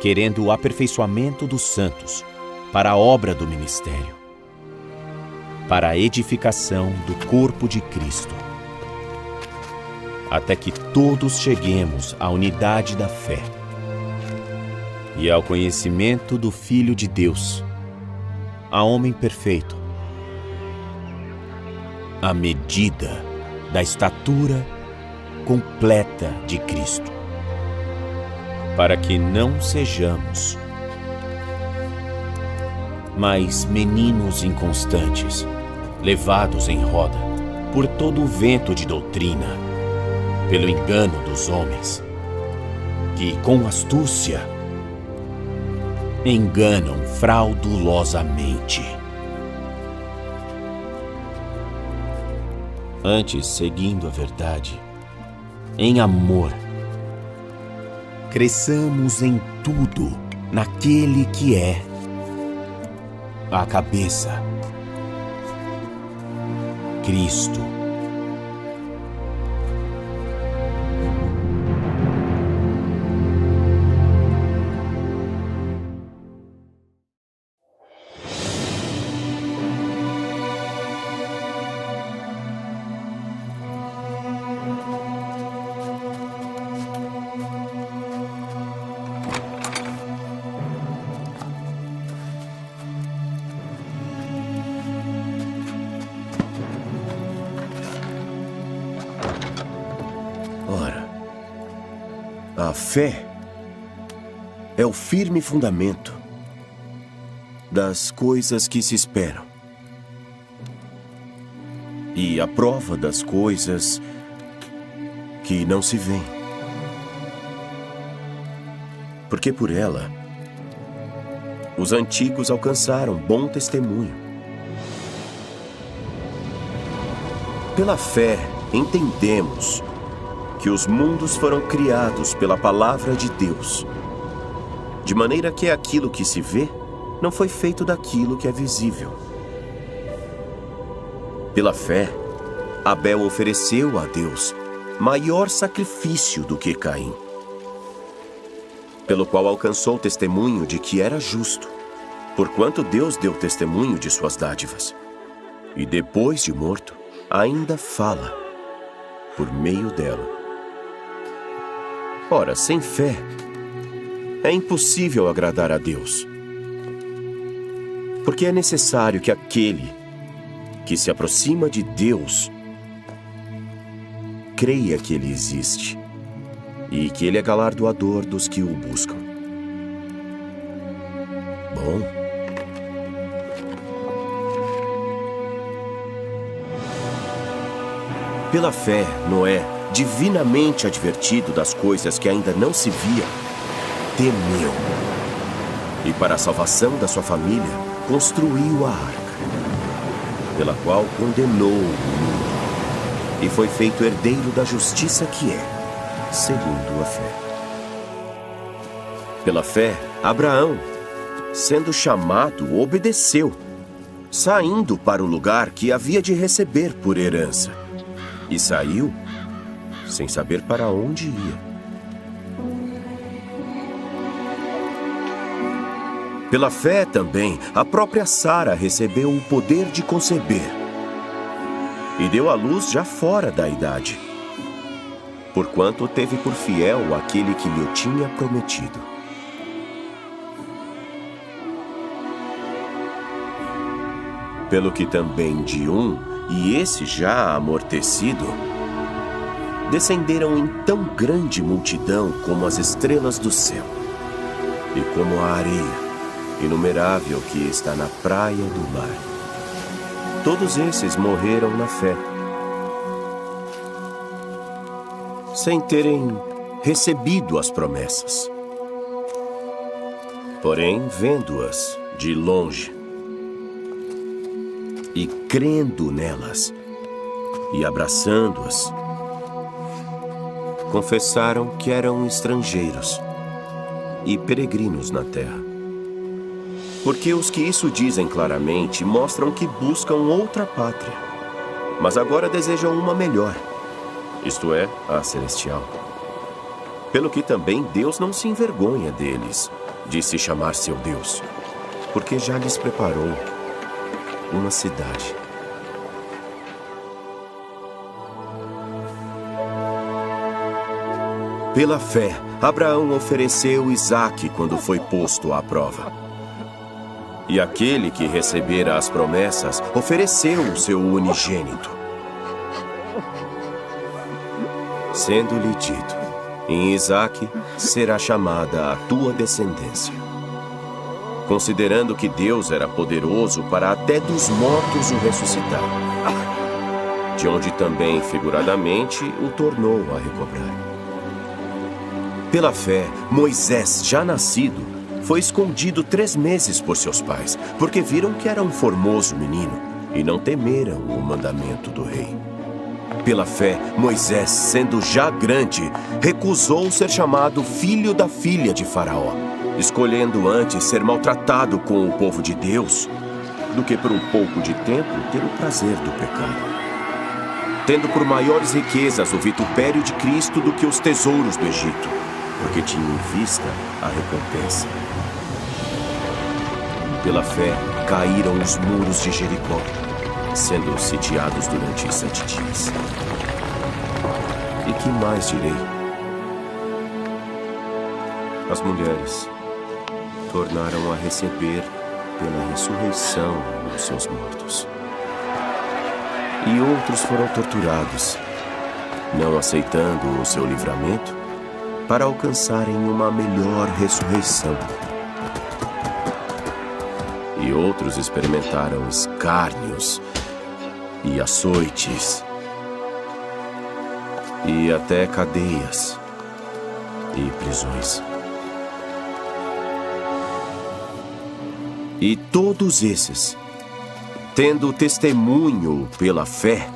querendo o aperfeiçoamento dos santos, para a obra do ministério, para a edificação do corpo de Cristo, até que todos cheguemos à unidade da fé e ao conhecimento do Filho de Deus, a homem perfeito, à medida da estatura completa de Cristo, para que não sejamos mais meninos inconstantes, levados em roda por todo o vento de doutrina, pelo engano dos homens, que com astúcia enganam fraudulosamente. Antes, seguindo a verdade, em amor, cresçamos em tudo naquele que é a cabeça, Cristo. A fé é o firme fundamento das coisas que se esperam e a prova das coisas que não se veem. Porque por ela, os antigos alcançaram bom testemunho. Pela fé, entendemos que os mundos foram criados pela palavra de Deus, de maneira que aquilo que se vê não foi feito daquilo que é visível. Pela fé, Abel ofereceu a Deus maior sacrifício do que Caim, pelo qual alcançou testemunho de que era justo, porquanto Deus deu testemunho de suas dádivas, e depois de morto, ainda fala por meio dela. Ora, sem fé, é impossível agradar a Deus, porque é necessário que aquele que se aproxima de Deus, creia que Ele existe e que Ele é galardoador dos que o buscam. Bom. Pela fé, Noé, divinamente advertido das coisas que ainda não se via, temeu. E para a salvação da sua família, construiu a arca, pela qual condenou o mundo, e foi feito herdeiro da justiça que é, segundo a fé. Pela fé, Abraão, sendo chamado, obedeceu, saindo para o lugar que havia de receber por herança. E saiu sem saber para onde ia. Pela fé também, a própria Sara recebeu o poder de conceber e deu à luz já fora da idade, porquanto teve por fiel aquele que lhe tinha prometido. Pelo que também de um, e esse já amortecido, descenderam em tão grande multidão como as estrelas do céu, e como a areia inumerável que está na praia do mar. Todos esses morreram na fé, sem terem recebido as promessas. Porém, vendo-as de longe e crendo nelas e abraçando-as, confessaram que eram estrangeiros e peregrinos na terra. Porque os que isso dizem claramente mostram que buscam outra pátria, mas agora desejam uma melhor, isto é, a celestial. Pelo que também Deus não se envergonha deles, de se chamar seu Deus, porque já lhes preparou uma cidade. Pela fé, Abraão ofereceu Isaque quando foi posto à prova. E aquele que recebera as promessas ofereceu o seu unigênito, sendo-lhe dito: em Isaque será chamada a tua descendência. Considerando que Deus era poderoso para até dos mortos o ressuscitar, de onde também figuradamente o tornou a recobrar. Pela fé, Moisés, já nascido, foi escondido 3 meses por seus pais, porque viram que era um formoso menino e não temeram o mandamento do rei. Pela fé, Moisés, sendo já grande, recusou ser chamado filho da filha de Faraó, escolhendo antes ser maltratado com o povo de Deus, do que por um pouco de tempo ter o prazer do pecado. Tendo por maiores riquezas o vitupério de Cristo do que os tesouros do Egito, porque tinha em vista a recompensa. Pela fé, caíram os muros de Jericó, sendo sitiados durante 7 dias. E que mais direi? As mulheres tornaram a receber pela ressurreição os seus mortos. E outros foram torturados, não aceitando o seu livramento, para alcançarem uma melhor ressurreição. E outros experimentaram escárnios e açoites, e até cadeias e prisões. E todos esses, tendo testemunho pela fé,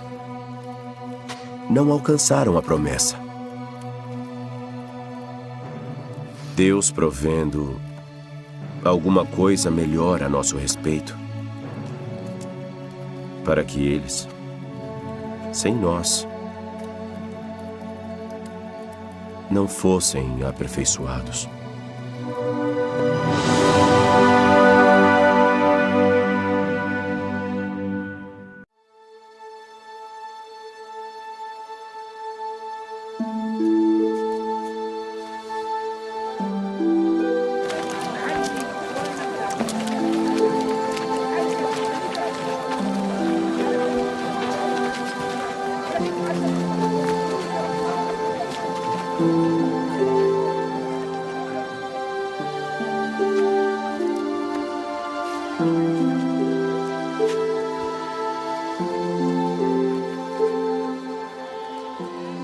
não alcançaram a promessa. Deus provendo alguma coisa melhor a nosso respeito, para que eles, sem nós, não fossem aperfeiçoados.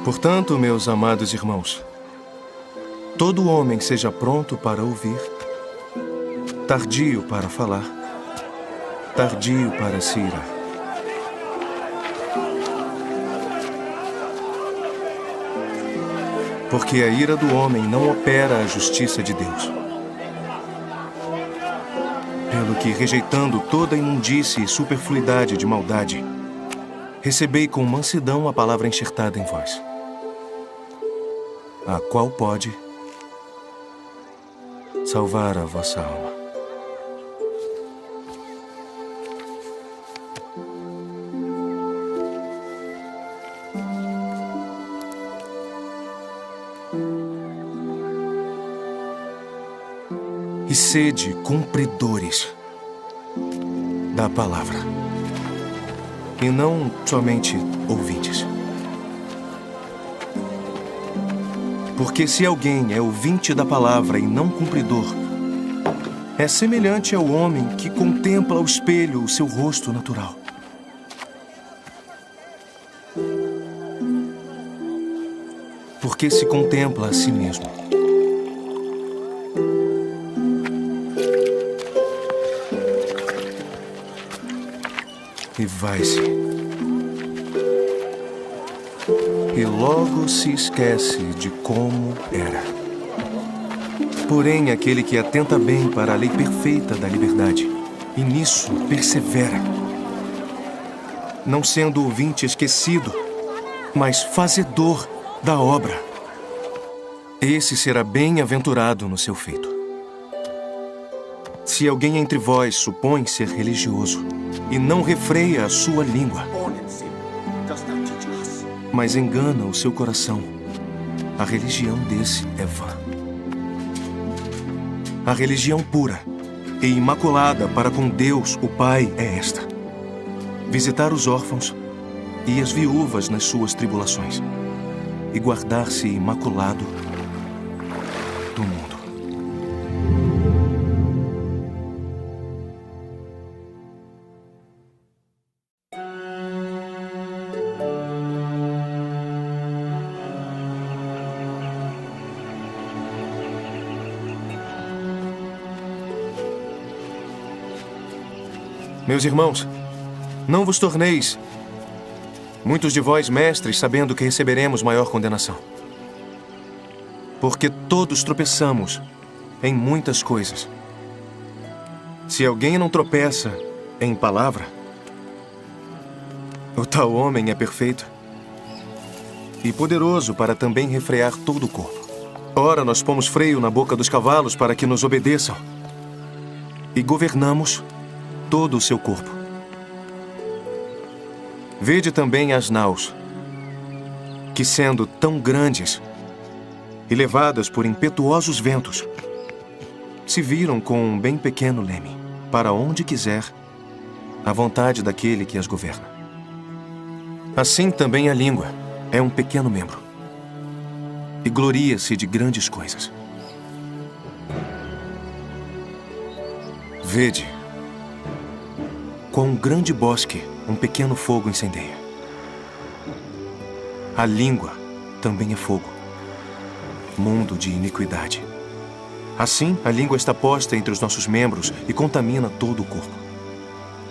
Portanto, meus amados irmãos, todo homem seja pronto para ouvir, tardio para falar, tardio para se irar. Porque a ira do homem não opera a justiça de Deus. Pelo que, rejeitando toda imundície e superfluidade de maldade, recebei com mansidão a palavra enxertada em vós, a qual pode salvar a vossa alma. E sede cumpridores da palavra, e não somente ouvintes. Porque se alguém é ouvinte da palavra e não cumpridor, é semelhante ao homem que contempla ao espelho o seu rosto natural. Porque se contempla a si mesmo. E vai-se. E logo se esquece de como era. Porém, aquele que atenta bem para a lei perfeita da liberdade, e nisso persevera, não sendo ouvinte esquecido, mas fazedor da obra, esse será bem-aventurado no seu feito. Se alguém entre vós supõe ser religioso e não refreia a sua língua, mas engana o seu coração, a religião desse é vã. A religião pura e imaculada para com Deus, o Pai, é esta: visitar os órfãos e as viúvas nas suas tribulações, e guardar-se imaculado do mundo. Meus irmãos, não vos torneis, muitos de vós, mestres, sabendo que receberemos maior condenação. Porque todos tropeçamos em muitas coisas. Se alguém não tropeça em palavra, o tal homem é perfeito e poderoso para também refrear todo o corpo. Ora, nós pomos freio na boca dos cavalos para que nos obedeçam e governamos todo o seu corpo. Vede também as naus, que sendo tão grandes e levadas por impetuosos ventos, se viram com um bem pequeno leme, para onde quiser, à vontade daquele que as governa. Assim também a língua é um pequeno membro, e gloria-se de grandes coisas. Vede quão grande bosque um pequeno fogo incendeia. A língua também é fogo, mundo de iniquidade. Assim, a língua está posta entre os nossos membros e contamina todo o corpo.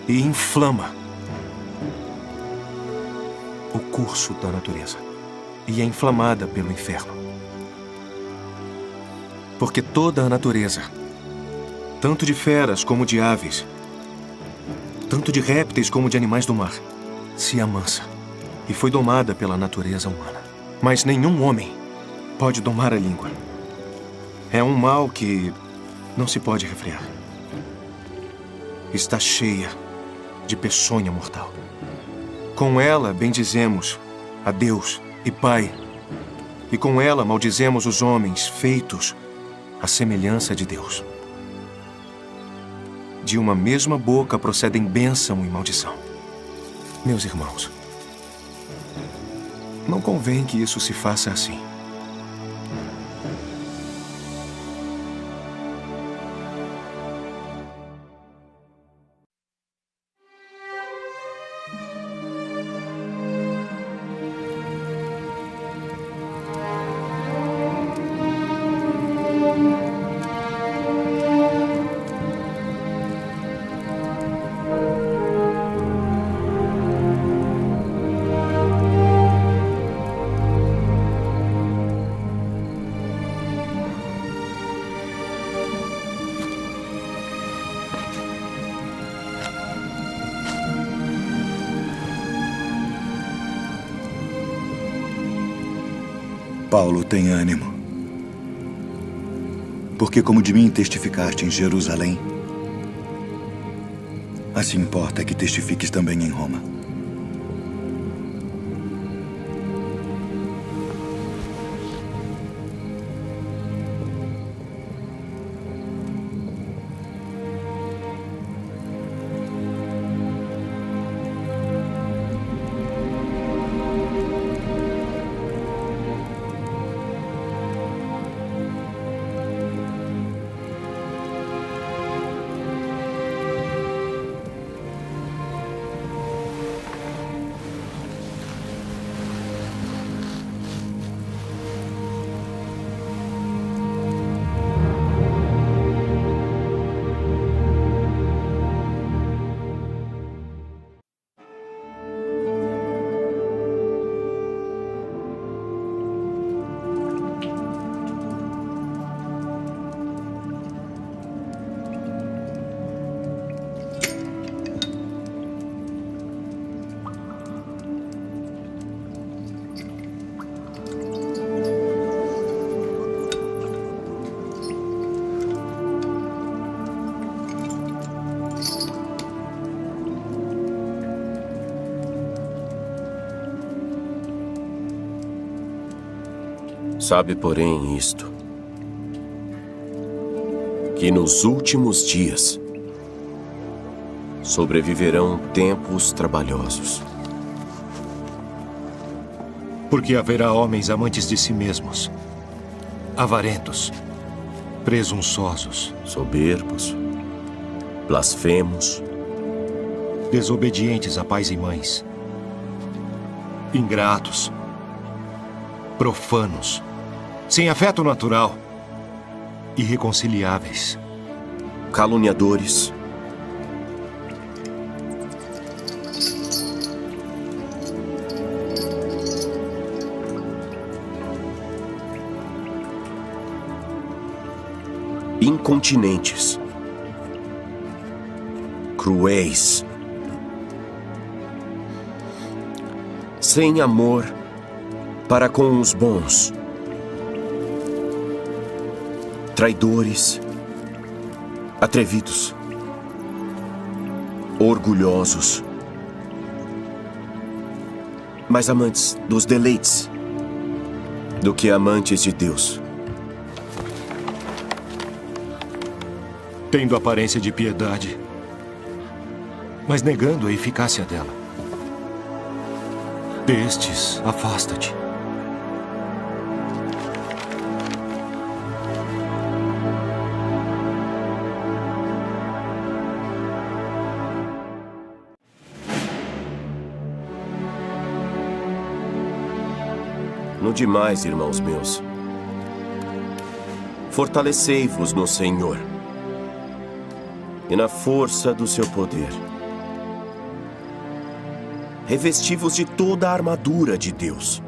E inflama o curso da natureza. E é inflamada pelo inferno. Porque toda a natureza, tanto de feras como de aves, tanto de répteis como de animais do mar, se amansa e foi domada pela natureza humana. Mas nenhum homem pode domar a língua. É um mal que não se pode refrear. Está cheia de peçonha mortal. Com ela bendizemos a Deus e Pai, e com ela maldizemos os homens feitos à semelhança de Deus. De uma mesma boca procedem bênção e maldição. Meus irmãos, não convém que isso se faça assim. Paulo, tem ânimo. Porque como de mim testificaste em Jerusalém, assim importa que testifiques também em Roma. Sabe, porém, isto, que nos últimos dias sobreviverão tempos trabalhosos. Porque haverá homens amantes de si mesmos, avarentos, presunçosos, soberbos, blasfemos, desobedientes a pais e mães, ingratos, profanos, sem afeto natural, irreconciliáveis, caluniadores, incontinentes, cruéis, sem amor para com os bons, traidores, atrevidos, orgulhosos, mais amantes dos deleites do que amantes de Deus. Tendo aparência de piedade, mas negando a eficácia dela. Destes, afasta-te. No demais, irmãos meus, fortalecei-vos no Senhor e na força do seu poder. Revesti-vos de toda a armadura de Deus,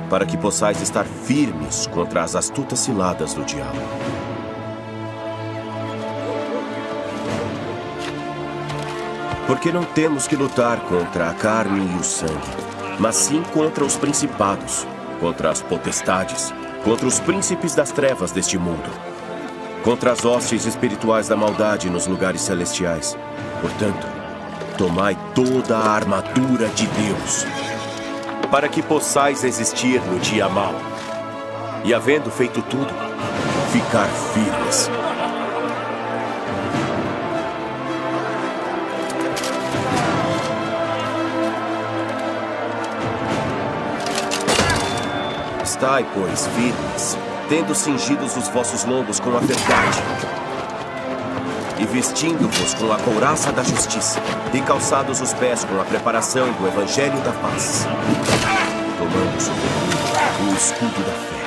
para que possais estar firmes contra as astutas ciladas do diabo. Porque não temos que lutar contra a carne e o sangue, mas sim contra os principados, contra as potestades, contra os príncipes das trevas deste mundo, contra as hostes espirituais da maldade nos lugares celestiais. Portanto, tomai toda a armadura de Deus, para que possais existir no dia mau, e havendo feito tudo, ficar firmes. Estai, pois, firmes, tendo cingidos os vossos lombos com a verdade, e vestindo-vos com a couraça da justiça, e calçados os pés com a preparação do evangelho da paz, tomando sobretudo o escudo da fé,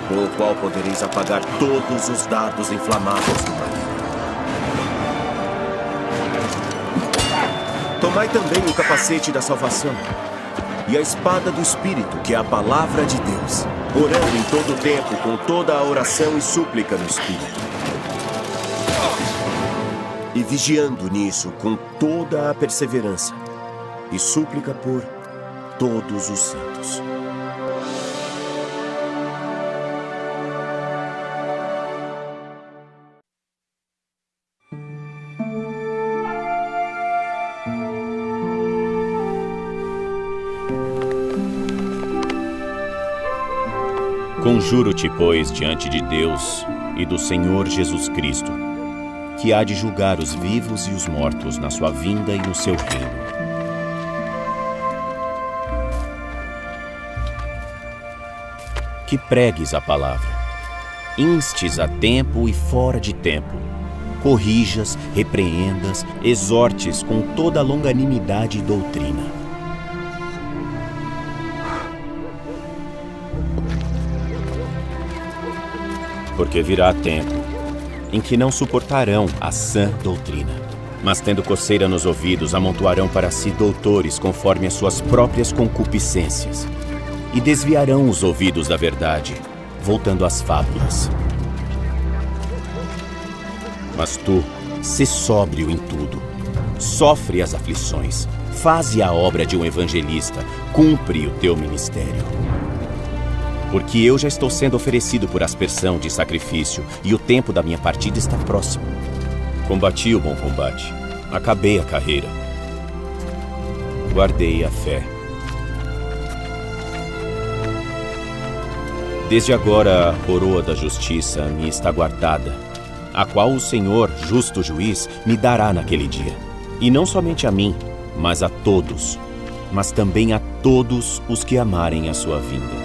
com o qual podereis apagar todos os dardos inflamados do maligno. Tomai também o capacete da salvação e a espada do Espírito, que é a palavra de Deus, orando em todo o tempo com toda a oração e súplica no Espírito, e vigiando nisso com toda a perseverança e súplica por todos os santos. Conjuro-te, pois, diante de Deus e do Senhor Jesus Cristo, que há de julgar os vivos e os mortos na sua vinda e no seu reino. Que pregues a palavra, instes a tempo e fora de tempo, corrijas, repreendas, exortes com toda a longanimidade e doutrina. Porque virá tempo em que não suportarão a sã doutrina, mas tendo coceira nos ouvidos, amontoarão para si doutores conforme as suas próprias concupiscências, e desviarão os ouvidos da verdade, voltando às fábulas. Mas tu, sê sóbrio em tudo, sofre as aflições, faze a obra de um evangelista, cumpre o teu ministério. Porque eu já estou sendo oferecido por aspersão de sacrifício, e o tempo da minha partida está próximo. Combati o bom combate, acabei a carreira, guardei a fé. Desde agora a coroa da justiça me está guardada, a qual o Senhor, justo juiz, me dará naquele dia. E não somente a mim, mas a todos, mas também a todos os que amarem a sua vinda.